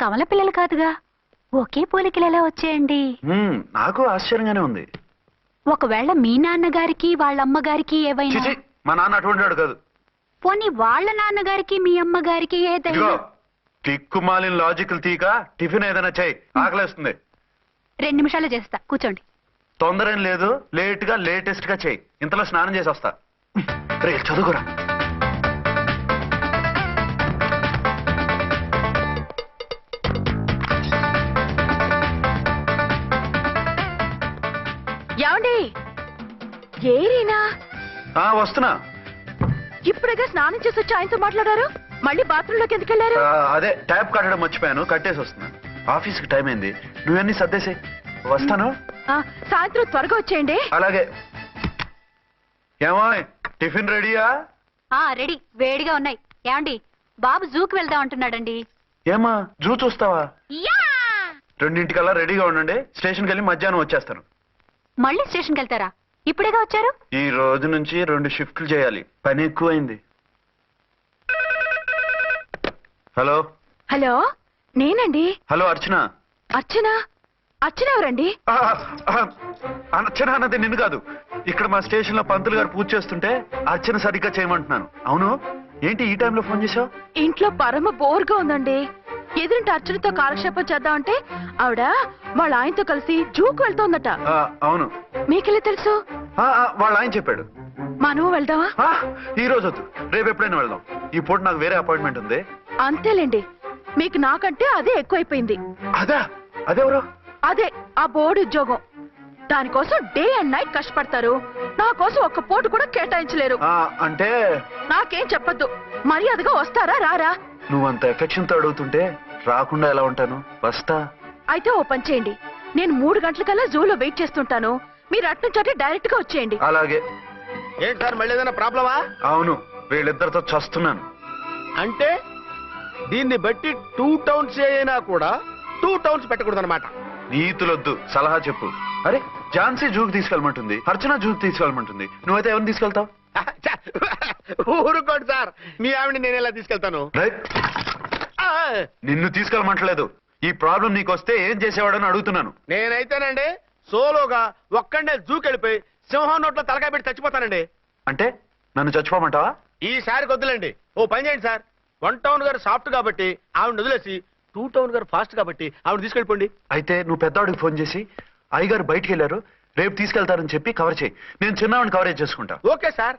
కమల పిల్లలు కాదుగా, ఒకే పోలికలు ఎలా వచ్చాయండి? నాకు ఆశ్చర్యంగానే ఉంది. ఒకవేళ మీ నాన్నగారికి వాళ్ళ అమ్మగారికి ఏవైనా? చిచి, మా నాన్న అటువంటి వాడు కాదు. పోనీ వాళ్ళ నాన్నగారికి మీ అమ్మగారికి ఏదైనా? టిక్కుమాలిన లాజికల్ తీక టిఫిన్ ఏదైనా చేయి, ఆకలేస్తుంది. 2 నిమిషాలు చేస్తా, కూర్చోండి. తొందర ఏం లేదు, లేటెస్ట్ గా చేయి. ఇంతలో స్నానం చేసి వస్తా. రే చదువుకురా. ఏమండి, ఏరీనా? వస్తున్నా. ఇప్పుడేగా స్నానం చేసి వచ్చి ఆయనతో మాట్లాడారు, మళ్ళీ బాత్రూమ్ లోకి ఎందుకు వెళ్ళారు? అదే ట్యాప్ కట్టడం మర్చిపోయాను, కట్టేసి వస్తున్నా. ఆఫీస్ కి టైం అయింది, నువ్వన్నీ సర్దేసి వస్తాను. సాయంత్రం త్వరగా వచ్చేయండి. అలాగే. ఏమో టిఫిన్ రెడీయా? రెడీ, వేడిగా ఉన్నాయి. ఏమండి, బాబు జూకి వెళ్దాం అంటున్నాడండి. ఏమా జూ చూస్తావా? 2:00కల్లా రెడీగా ఉండండి, స్టేషన్కి వెళ్ళి మధ్యాహ్నం వచ్చేస్తాను. మళ్ళీ స్టేషన్కి వెళ్తారా? ఇప్పుడేగా వచ్చారు. ఈ రోజు నుంచి 2 షిఫ్ట్లు చేయాలి, పని ఎక్కువైంది. హలో. హలో, నేనండి. హలో అర్చన. అర్చన? అర్చన ఎవరండి? అర్చన అన్నది నిన్ను కాదు. ఇక్కడ మా స్టేషన్ లో పంతులు గారు పూజ చేస్తుంటే అర్చన సరిగ్గా చేయమంటున్నాను. అవును, ఏంటి ఈ టైంలో ఫోన్ చేసావు? ఇంట్లో పరమ బోర్గా ఉందండి. ఎదురింటి అర్చనతో కాలక్షేపం చేద్దామంటే ఆవిడ వాళ్ళ ఆయనతో కలిసి జూకు వెళ్తోందట. అవును. మీకెళ్ళి తెలుసు? వాళ్ళ ఆయన చెప్పాడు. మనం వెళ్దామా? ఈ రోజు వద్దు, రేపు ఎప్పుడైనా వెళ్దాం. ఈ పూట నాకు వేరే అపాయింట్మెంట్ ఉంది. అంతేలేండి, మీకు నాకంటే అదే ఎక్కువైపోయింది. అదెవరు? అదే ఆ బోర్డు ఉద్యోగం. దానికోసం డే అండ్ నైట్ కష్టపడతారు, నా కోసం ఒక్క పోటు కూడా కేటాయించలేరు. అంటే నాకేం చెప్పొద్దు, మర్యాదగా వస్తారా రారా? నువ్వంత ఎఫెక్షన్ తో అడుగుతుంటే రాకుండా ఎలా ఉంటాను, వస్తా. అయితే ఓ పని చేయండి, నేను 3 గంటలకల్లా జూలో వెయిట్ చేస్తుంటాను, మీరు అట్నుంచి డైరెక్ట్ గా వచ్చేయండి. అలాగే. ఏంటి సార్, మళ్ళీ ఏదైనా ప్రాబ్లమా? అవును, వీళ్ళిద్దరితో చస్తున్నాను. అంటే దీన్ని బట్టి 2 టౌన్స్ అయినా కూడా 2 టౌన్స్ పెట్టకూడదు అనమాట. నీతులొద్దు, సలహా చెప్పు. అరే, ఝాన్సీ జూకి తీసుకెళ్ళమంటుంది, అర్చన జూకి తీసుకెళ్ళమంటుంది, నువ్వైతే ఎవరిని తీసుకెళ్తావు? ఊరుకోండి సార్, మీ ఆవిడని నేను ఎలా తీసుకెళ్తాను? నిన్ను తీసుకెళ్ళమంటలేదు. ఈ ప్రాబ్లం నీకొస్తే ఏం చేసేవాడని అడుగుతున్నాను. నేనైతేనండి సోలోగా ఒక్కడే జూకెళ్ళిపోయి సింహం నోట్లో తలకాయ పెట్టి చచ్చిపోతానండి. అంటే నన్ను చచ్చిపోమంటావా? ఈసారి వద్దులేండి, ఓ పని చేయండి సార్. 1 టౌన్ గారు సాఫ్ట్ కాబట్టి ఆవిడ వదిలేసి 2 టౌన్ గారు ఫాస్ట్ కాబట్టి ఆవిడ తీసుకెళ్ళిపోండి. అయితే నువ్వు పెద్దవాడికి ఫోన్ చేసి అయ్యగారు బయటికి వెళ్ళారు, రేపు తీసుకెళ్తారని చెప్పి కవర్ చేయి. నేను చిన్నవాడిని కవరేజ్ చేసుకుంటా. Okay sir.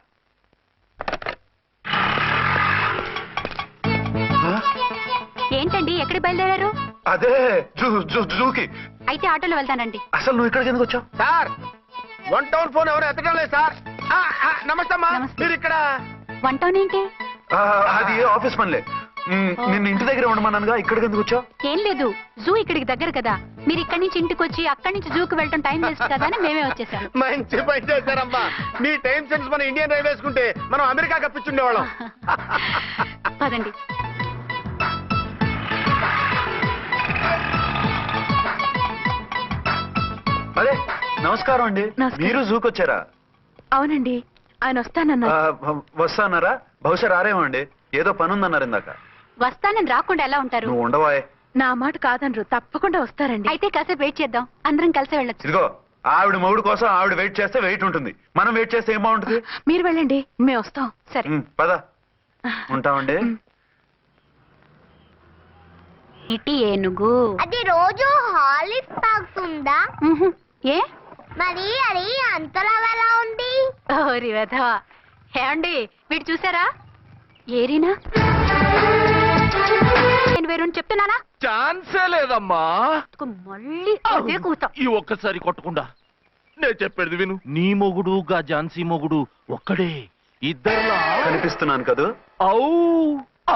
ఏంటండి, ఎక్కడికి బయలుదేరారు? అదే జూకి. అయితే ఆటోలో వెళ్తానండి. అసలు నువ్వు ఇక్కడికి ఎందుకు వచ్చావు? సార్, 1 టౌన్ ఫోన్ ఎవరు ఎత్తడం లేదు సార్. నమస్తే అమ్మా, మీరు ఇక్కడ? 1 టౌన్ ఏంటి? అది ఆఫీస్ పనిలే. నిన్ను ఇంటి దగ్గర ఉండమన్నానుగా, ఇక్కడికి ఎందుకు వచ్చావు? ఏం లేదు, జూ ఇక్కడికి దగ్గర కదా, మీరు ఇక్కడి నుంచి ఇంటికి వచ్చి అక్కడి నుంచి జూకి వెళ్ళటం టైం వేస్ట్ కదా అని మేమే వచ్చేసాం. మంచి పని చేశారమ్మా. మీ టైం సెన్స్ మన ఇండియన్ రైల్వేస్ కుంటే మనం అమెరికా కప్పించుండేవాళ్ళం. పదండి. అదే నమస్కారం అండి. నమస్కారం. మీరు జూకి వచ్చారా? అవునండి, ఆయన వస్తానన్నారు. వస్తానారా? బహుశా రారేమో అండి, ఏదో పని ఉందన్నారు ఇందాక. వస్తానని రాకుండా ఎలా ఉంటారు? నువ్వు ఉండవాయే. నా మాట కాదనరు, తప్పకుండా వస్తారండి. అయితే కాసేపు వెయిట్ చేద్దాం, అందరం కలిసి వెళ్ళొచ్చు. ఇదిగో, ఆవిడ మొగుడు కోసం ఆవిడ వెయిట్ చేస్తే వెయిట్ ఉంటుంది, మనం వెయిట్ చేస్తే ఏం బాగుంటుంది? మీరు వెళ్ళండి, మేము వస్తాం. సరే, పద. ఉంటామండి. ఇటీ ఏనుగు అది రోజు హాలిక్స్ తాగుతుందా? ఏ మరి అది అంతలా ఎలా ఉంది? ఓరి వెధవా. ఏమండి, వీడు చూసారా? ఏరీనా? నేను వేరు చెప్తున్నానా? ఛాన్సే లేదమ్మా. మళ్ళీ అదే కూతా. ఈ ఒక్కసారి కొట్టకుండా నేను చెప్పేది విను. నీ మొగుడు గా ఝాన్సీ మొగుడు ఒక్కడే, ఇద్దరులా కనిపిస్తున్నాను కదా?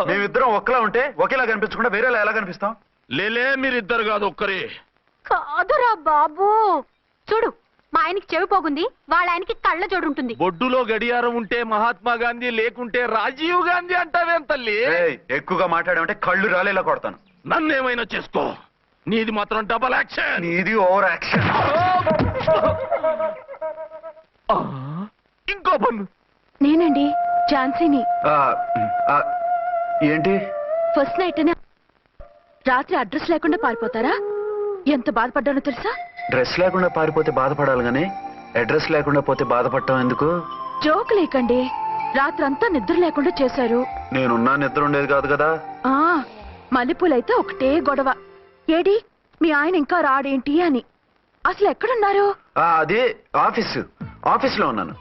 మేమిద్దరం ఒక్కలా ఉంటే ఒకేలా కనిపించకుండా వేరేలా ఎలా కనిపిస్తాం? లేలే, మీరిద్దరు కాదు, ఒక్కరే. కాదురా బాబు, చూడు, మా ఆయనకి చెవి పోగుంది, వాళ్ళ ఆయనకి కళ్ళ జోడు ఉంటుంది. బొడ్డులో గడియారం ఉంటే మహాత్మా గాంధీ, లేకుంటే రాజీవ్ గాంధీ అంటావేం తల్లి? ఎక్కువగా మాట్లాడామంటే కళ్ళు రాలేలా కొడతాను. నన్నేమైనా చేసుకో, నీది మాత్రం డబల్ యాక్షన్. నీది ఓవర్ యాక్షన్. ఇంకో పన్ను. నేనండి ఝాన్సీని. ఏంటి? ఫస్ట్ నైట్ రాత్రి అడ్రస్ లేకుండా పారిపోతారా? ఎంత బాధపడ్డానో తెలుసా? డ్రెస్ లేకుండా పారిపోతే బాధపడాలి గానీ అడ్రస్ లేకుండా పోతే బాధపడటం ఎందుకు? జోక్ లేకండి. రాత్రంతా నిద్ర లేకుండా చేశారు. నేనున్నా నిద్ర ఉండేది కాదు కదా. ఆ మల్లెపూలైతే ఒకటే గొడవ. ఏడి మీ ఆయన ఇంకా రాడేంటి అని. అసలు ఎక్కడున్నారు? అది ఆఫీస్లో ఉన్నాను.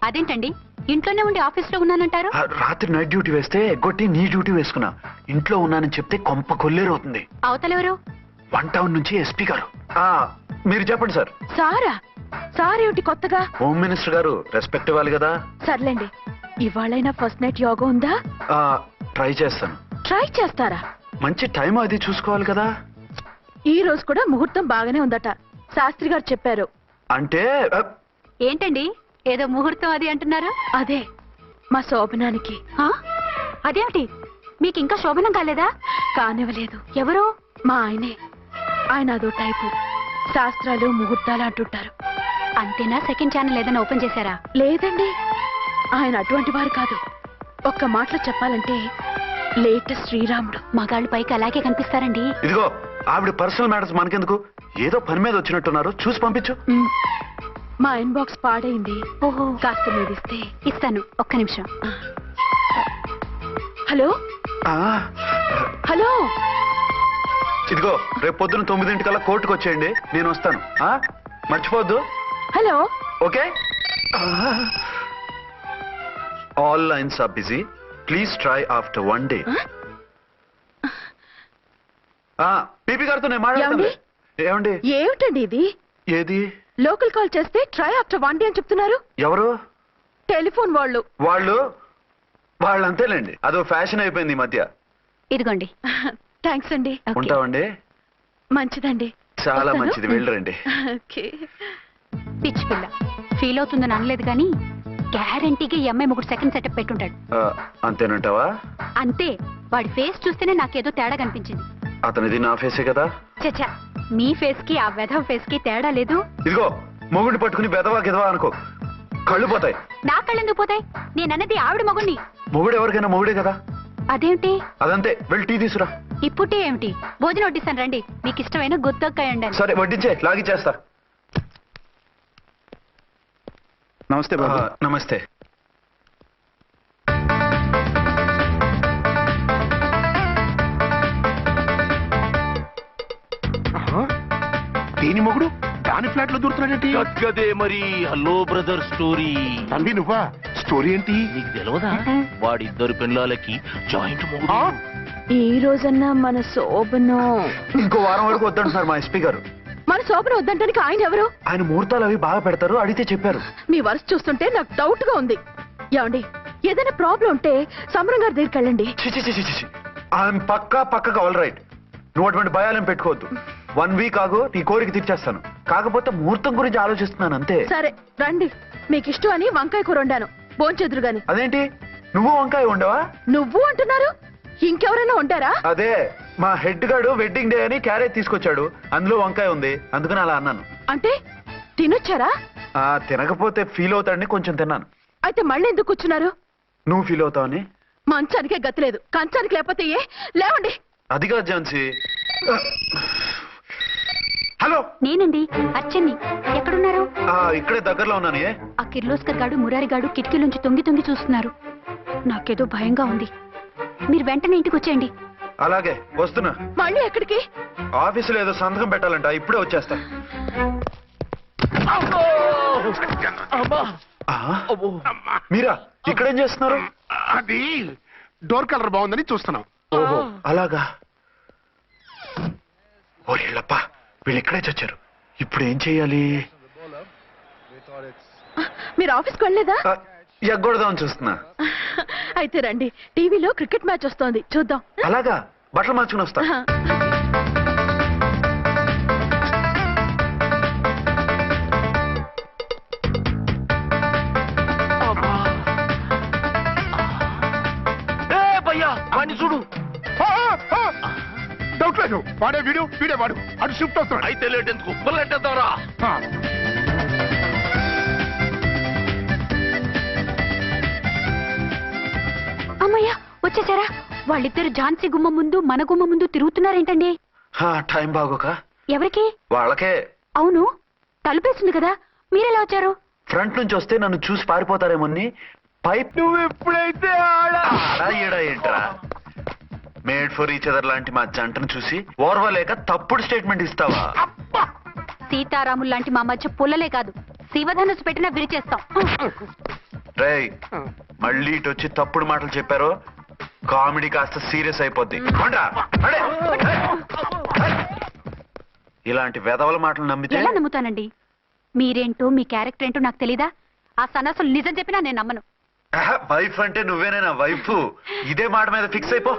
అదేంటండి ఇంట్లోనే ఉండి ఆఫీస్ లో ఉన్నానంటారు? రాత్రి నైట్ డ్యూటీ వేస్తే ఎగ్గొట్టి నీ డ్యూటీ వేసుకున్నా. ఇంట్లో ఉన్నానని చెప్తే కొంప కొల్లేరవుతుంది. అవతలెవరు? 1 టౌన్ నుంచి ఎస్పీ గారు. మీరు చెప్పండి సార్. సారా? సారేమిటి కొత్తగా? హోమ్ మినిస్టర్ గారు, రెస్పెక్ట్ ఇవ్వాలి కదా. సర్లేండి, ఇవాళైనా ఫస్ట్ నైట్ యోగా ఉందా? ట్రై చేస్తాను. ట్రై చేస్తారా? మంచి టైం అది చూసుకోవాలి కదా. ఈ రోజు కూడా ముహూర్తం బాగానే ఉందట, శాస్త్రి గారు చెప్పారు. అంటే ఏంటండి ఏదో ముహూర్తం అది అంటున్నారు? అదే మా శోభనానికి. ఆ? అదేమిటి మీకు ఇంకా శోభనం కాలేదా? కానివ్వలేదు. ఎవరు? మా ఆయనే. ఆయన అదో టైపు, శాస్త్రాలు ముహూర్తాలు అంటుంటారు. అంతేనా? సెకండ్ ఛానల్ ఏదైనా ఓపెన్ చేశారా? లేదండి, ఆయన అటువంటి వారు కాదు. ఒక్క మాటలో చెప్పాలంటే లేటెస్ట్ శ్రీరాముడు. మగాళ్ళు పైకి అలాగే కనిపిస్తారండి. ఇదిగో ఆవిడ పర్సనల్ మ్యాటర్స్ మనకెందుకు, ఏదో పని మీద వచ్చినట్టున్నారు, చూసి పంపించు. మా ఇన్బాక్స్ పాడైంది. ఓహో, కాస్త మీరిస్తే. ఇస్తాను, ఒక్క నిమిషం. హలో హలో, ఇదిగో రేపు పొద్దున 9 కోర్టుకు వచ్చేయండి, నేను వస్తాను. మర్చిపోవద్దు. Hello. Okay. All lines are busy, please try after 1 day. P P గారితో నేను మాట్లాడతాను. ఏమండి? ఏమిటండి ఇది? ఏది? లోకల్ కాల్ చేస్తే ట్రై ఆఫ్టర్ 1 day అని చెప్తున్నారు. ఎవరు? టెలిఫోన్ వాళ్ళు. వాళ్ళు అంతేలేండి, అదో ఫ్యాషన్ అయిపోయింది ఈ మధ్య. ఇదిగోండి. థ్యాంక్స్ అండి. ఉంటామండి. మంచిదండి. చాలా వస్తాను. మంచిది, వెళ్ళరండి. ఓకే. పిచ్చి పిల్ల ఫీల్ అవుతుందని అనలేదు కానీ గ్యారంటీగా ఈ అమ్మాయి 3 సెకండ్ సెటప్ పెట్టుంటాడు. అంతేనంటావా? అంతే. వాడి ఫేస్ చూస్తేనే నాకేదో తేడా కనిపించింది. అతనిది నా ఫేసే కదా. చచ్చా, మీ ఫేస్ కి ఆ వెధవ ఫేస్ కి తేడా లేదు. ఇదిగో మొగుడిని పట్టుకుని బెదవా గిదవా అనుకో, కళ్ళు పోతాయి. నా కళ్ళెందుకు పోతాయి? నేనన్నది ఆవిడ మగుణ్ణి. మొగుడు ఎవరికైనా మొగుడే కదా. అదేమిటి? అదంతే, వెళ్ళి టీ తీసురా. ఇప్పుడే ఏమిటి? భోజనం వడ్డిస్తాను రండి. మీకు ఇష్టమైన గుత్తొక్కాయ ఉండండి. సరే వడ్డించే, లాగిచ్చేస్తా. నమస్తే బాబు. నమస్తే. దేని మొగుడు దాని ఫ్లాట్ లో దూరుతున్నాడేంటి? గదే మరి. Hello brother story. తన్వి నువ్వా? స్టోరీ ఏంటి? నీకు తెలియదా? వాడిద్దరు పిల్లలకి జాయింట్ మొగుడు. ఈ రోజన్నా మన శోభనం. ఇంకో వారం వరకు వద్దంటున్నారు మా ఎస్పీ గారు. మన శోభనం వద్దంటానికి ఆయన ఎవరు? ఆయన ముహూర్తాలు అవి బాగా పెడతారు, అడిగితే చెప్పారు. మీ వరుస చూస్తుంటే నాకు డౌట్ గా ఉంది. ఏమండి, ఏదైనా ప్రాబ్లం ఉంటే సమరం గారి దగ్గరికి వెళ్ళండి. ఆయన పక్కగా ఆల్ రైట్. నువ్వు అటువంటి భయాలను పెట్టుకోవద్దు. 1 week ఆగు, నీ కోరిక తీర్చేస్తాను. కాకపోతే ముహూర్తం గురించి ఆలోచిస్తున్నాను అంతే. సరే రండి, మీకు ఇష్టం అని వంకాయ కూర వండాను, భోంచెదురు గాని. అదేంటి నువ్వు వంకాయ ఉండవా? నువ్వు అంటున్నారు, ఇంకెవరైనా ఉంటారా? అదే మా హెడ్ గాడు వెడ్డింగ్ డే అని క్యారేజ్ తీసుకొచ్చాడు, అందులో వంకాయ ఉంది, అందుకని అలా అన్నాను. అంటే తినొచ్చారా? తినకపోతే ఫీల్ అవుతాడని కొంచెం తిన్నాను. అయితే మళ్ళీ ఎందుకు కూర్చున్నారు? నువ్వు ఫీల్ అవుతావని. మంచానికే గతి లేదు, కంచానికి లేకపోతే ఏ? లేవండి. అదిగా ఝాన్సీ. హలో, నేనండి అచ్చన్ని. ఎక్కడున్నారు? ఇక్కడే దగ్గరలో ఉన్నాను. ఆ కిర్లోస్కర్ గాడు మురారి గాడు కిటికీ నుంచి తొంగి చూస్తున్నారు. నాకేదో భయంగా ఉంది. మీరు వెంటనే ఇంటికి వచ్చేయండి. అలాగే వస్తున్నా. మళ్ళీ ఎక్కడికి? ఆఫీసులో ఏదో సంతకం పెట్టాలంట, ఇప్పుడే వచ్చేస్తా. మీరా ఇక్కడేం చేస్తున్నారు? అది డోర్ కలర్ బాగుందని చూస్తున్నాం. ఓహో అలాగా. ఓరేళ్ళప్ప, వీళ్ళు ఇక్కడే చచ్చారు. ఇప్పుడు ఏం చెయ్యాలి? మీరు ఆఫీస్కి వెళ్ళలేదా? ఎగ్గొడదామని చూస్తున్నా. అయితే రండి, టీవీలో క్రికెట్ మ్యాచ్ వస్తోంది, చూద్దాం. అలాగా, బట్టలు మార్చుకుని వస్తా. చూడు. డౌట్ లేదు, వాడే వీడే వాడు. అటు షిఫ్ట్ వస్తున్నాడు. అయితే లేట్ ఎందుకు, పుల్లెట్టేద్దాంరా. అమ్మయ్యా వచ్చేసారా? వాళ్ళిద్దరు ఝాన్సీ గుమ్మ ముందు మన గుమ్మ ముందు తిరుగుతున్నారేంటండి? టైం బాగోక ఎవరికి? వాళ్ళకే. అవును, తలుపేసింది కదా, మీరెలా వచ్చారు? ఫ్రంట్ నుంచి వస్తే నన్ను చూసి పారిపోతారేమోని పైప్. నువ్వు ఎప్పుడైతే ఏంట్రా మేడ్ ఫర్ ఈచ్ అదర్ లాంటి మా జంటను చూసి ఓర్వలేక తప్పుడు స్టేట్మెంట్ ఇస్తావా? సీతారాములు లాంటి మా మధ్య పుల్లలే కాదు, శివధనుసు పెట్టినా విరిచేస్తాం. రేయ్, మళ్ళీ ఇటు వచ్చి తప్పుడు మాటలు చెప్పారో కామెడీ కాస్త సీరియస్ అయిపోద్ది. కొండ్రా, అడే. ఇలాంటి వెధవల మాటలు నమ్మితే ఎలా నమ్ముతానండి? మీరేంటో మీ క్యారెక్టర్ ఏంటో నాకు తెలీదా? ఆ సన్నాసులు నిజం చెప్పినా నేను నమ్మను. వైఫ్ అంటే నువ్వేనా వైఫ్? ఇదే మాట మీద ఫిక్స్ అయిపో.